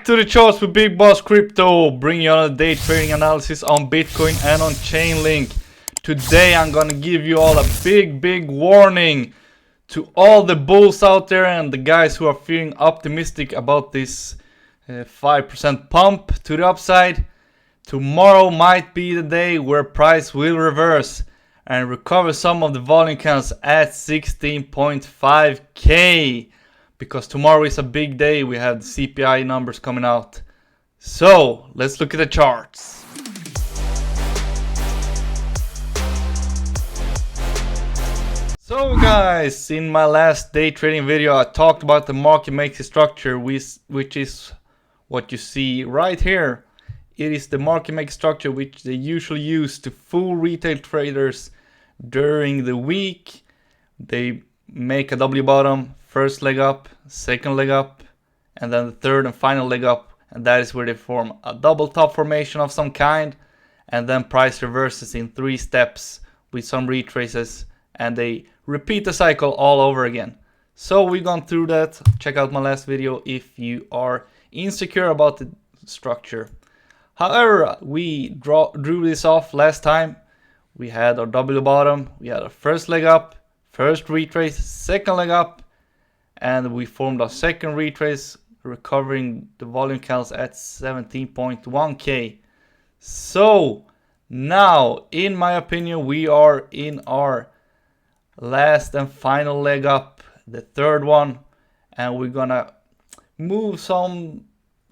to the charts with Big Boss Crypto, bringing you on a day trading analysis on Bitcoin and on Chainlink. Today I'm gonna give you all a big warning to all the bulls out there and the guys who are feeling optimistic about this 5% pump to the upside. Tomorrow might be the day where price will reverse and recover some of the volume counts at 16.5k. Because tomorrow is a big day, we have the CPI numbers coming out. So, let's look at the charts. So guys, in my last day trading video, I talked about the market maker structure, which is what you see right here. It is the market maker structure which they usually use to fool retail traders during the week. They make a W bottom, first leg up, second leg up, and then the third and final leg up, and that is where they form a double top formation of some kind, and then price reverses in 3 steps with some retraces, and they repeat the cycle all over again. So we've gone through that. Check out my last video if you are insecure about the structure. However, we drew this off last time. We had our W bottom, we had our first leg up, first retrace, second leg up, and we formed our second retrace, recovering the volume counts at 17.1k. So now, in my opinion, we are in our last and final leg up, the third one, and we're gonna move some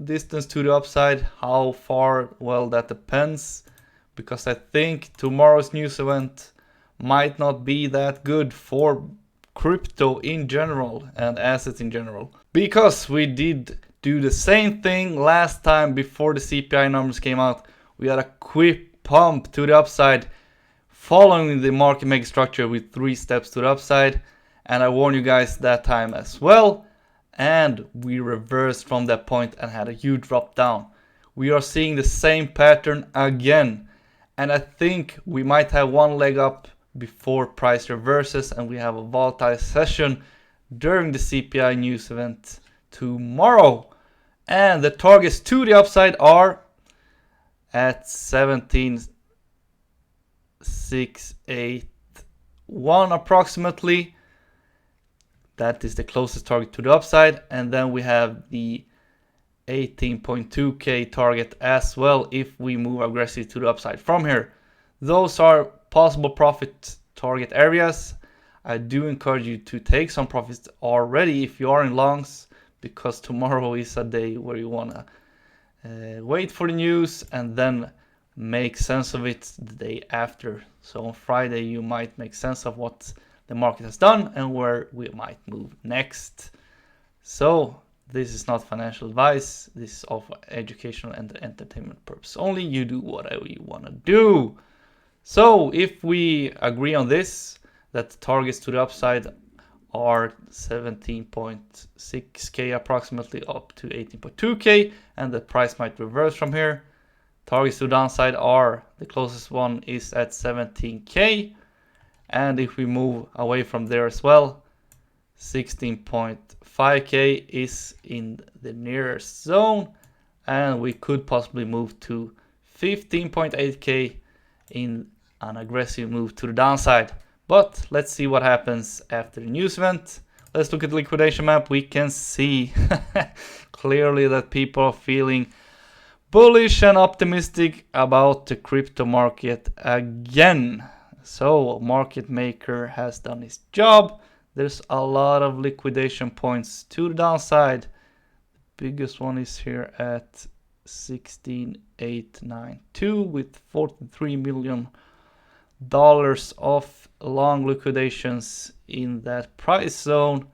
distance to the upside. How far? Well, that depends, because I think tomorrow's news event might not be that good for crypto in general and assets in general, because we did do the same thing last time before the CPI numbers came out. We had a quick pump to the upside following the market maker structure with 3 steps to the upside, and I warned you guys that time as well, and we reversed from that point and had a huge drop down. We are seeing the same pattern again, and I think we might have one leg up before price reverses, and we have a volatile session during the CPI news event tomorrow. And the targets to the upside are at 17,681 approximately. That is the closest target to the upside, and then we have the 18.2k target as well if we move aggressively to the upside from here. Those are possible profit target areas. I do encourage you to take some profits already if you are in longs, because tomorrow is a day where you want to wait for the news and then make sense of it the day after. So on Friday you might make sense of what the market has done and where we might move next. So this is not financial advice, this is all for educational and entertainment purpose only. You do whatever you want to do. So if we agree on this, that the targets to the upside are 17.6k approximately up to 18.2k, and the price might reverse from here. Targets to the downside are, the closest one is at 17k, and if we move away from there as well, 16.5k is in the nearest zone, and we could possibly move to 15.8k in an aggressive move to the downside. But let's see what happens after the news event. Let's look at the liquidation map. We can see clearly that people are feeling bullish and optimistic about the crypto market again. So market maker has done his job. There's a lot of liquidation points to the downside. The biggest one is here at 16,892 with $43 million of long liquidations in that price zone.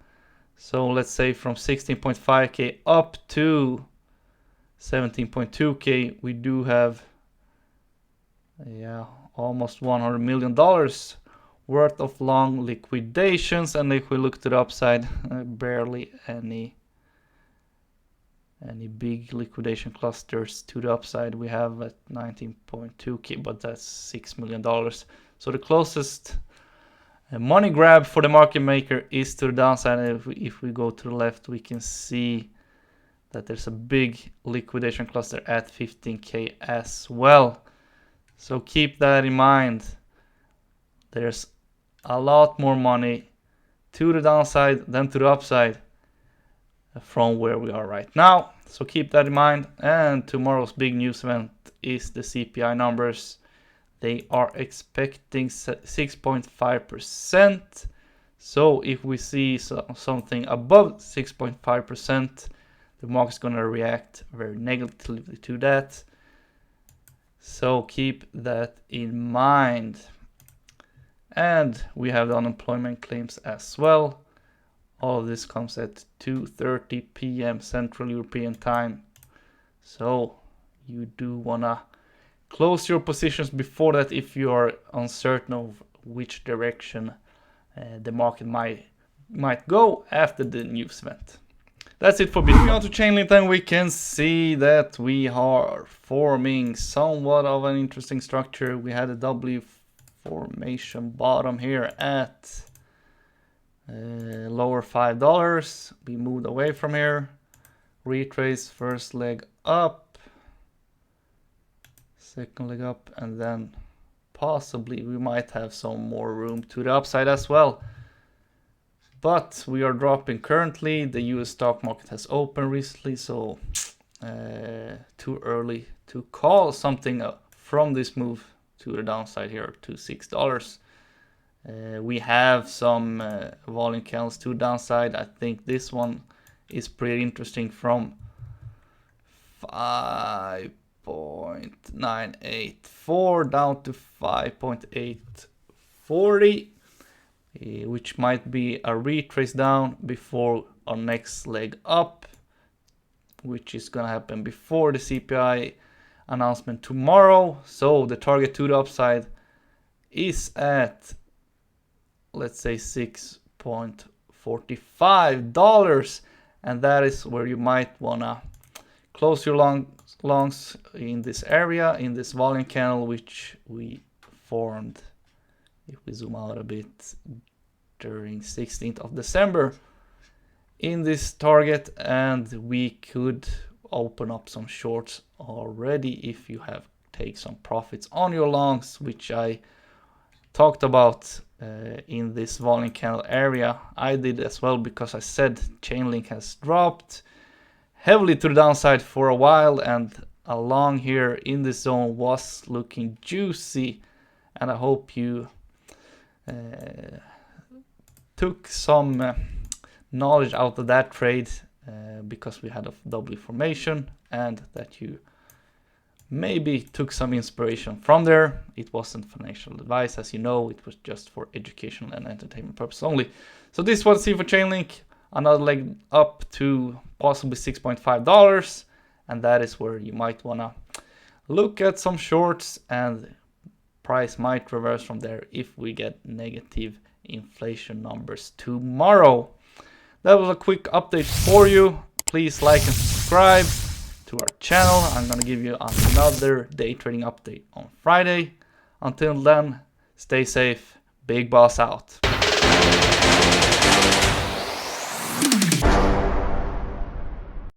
So let's say from 16.5k up to 17.2k, we do have almost $100 million worth of long liquidations. And if we look to the upside, barely any big liquidation clusters to the upside. We have at 19.2k, but that's $6 million. So the closest money grab for the market maker is to the downside. And if we go to the left, we can see that there's a big liquidation cluster at 15k as well. So keep that in mind. There's a lot more money to the downside than to the upside from where we are right now. So keep that in mind. And tomorrow's big news event is the CPI numbers. They are expecting 6.5%. So if we see something above 6.5%, the market's going to react very negatively to that. So keep that in mind. And we have the unemployment claims as well. All of this comes at 2:30 p.m. Central European time. So you do want to close your positions before that if you are uncertain of which direction the market might go after the news event. That's it for Bitcoin. Moving on to Chainlink, then we can see that we are forming somewhat of an interesting structure. We had a W formation bottom here at lower $5. We moved away from here, retrace first leg up, second leg up, and then possibly we might have some more room to the upside as well. But we are dropping currently. The US stock market has opened recently, so too early to call something from this move to the downside here to $6. We have some volume candles to downside. I think this one is pretty interesting from 5.984 down to 5.840, which might be a retrace down before our next leg up, which is gonna happen before the CPI announcement tomorrow. So the target to the upside is at, let's say, $6.45, and that is where you might wanna close your longs in this area, in this volume candle which we formed, if we zoom out a bit, during 16th of December in this target. And we could open up some shorts already if you have take some profits on your longs, which I talked about in this volume candle area. I did as well because I said Chainlink has dropped heavily to the downside for a while, and a long here in this zone was looking juicy, and I hope you took some knowledge out of that trade because we had a double formation, and that you maybe took some inspiration from there. It wasn't financial advice, as you know, it was just for educational and entertainment purposes only. So this was it for Chainlink, another leg up to possibly $6.5, and that is where you might want to look at some shorts, and price might reverse from there if we get negative inflation numbers tomorrow. That was a quick update for you. Please like and subscribe to our channel. I'm gonna give you another day trading update on Friday. Until then, stay safe. Big Boss out.